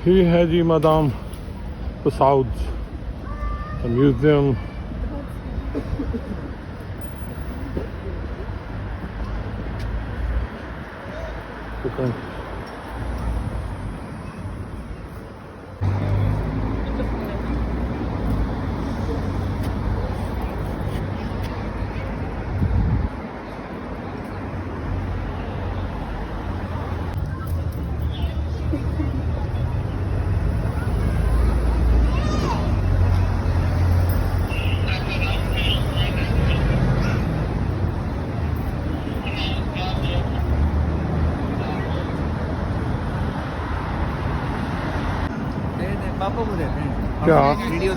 ये है जी Madame तुसाउद museum. पापा को देते हैं क्या video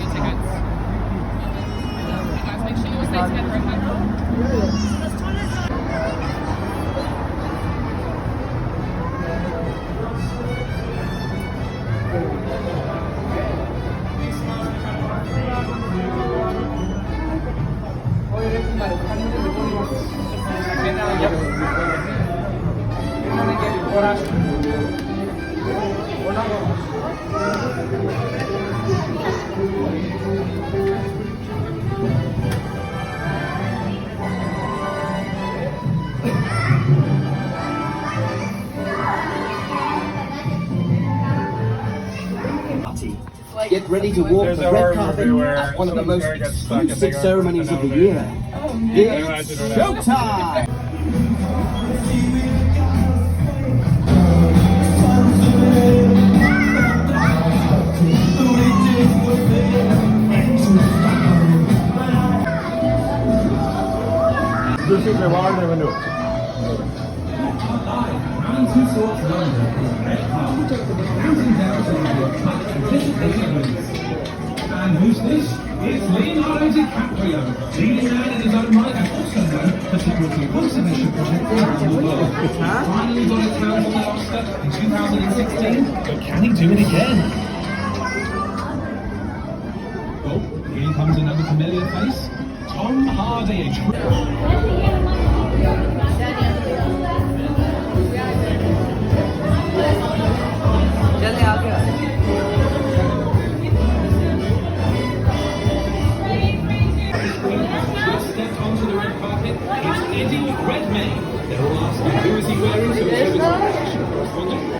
Get ready to walk the red carpet at one of the most exclusive ceremonies of the year. It's showtime! And who's this? It's Leonardo DiCaprio, leading man in his own right and also known for supporting conservation projects around the world. He finally got his hands on the Oscar in 2016, but can he do it again? Oh, here comes another familiar face, Tom Hardy. चलने आगे Stepped onto the red carpet, it's Eddie Redmayne. They're all asking who is he wearing, so it's going to be correspondent.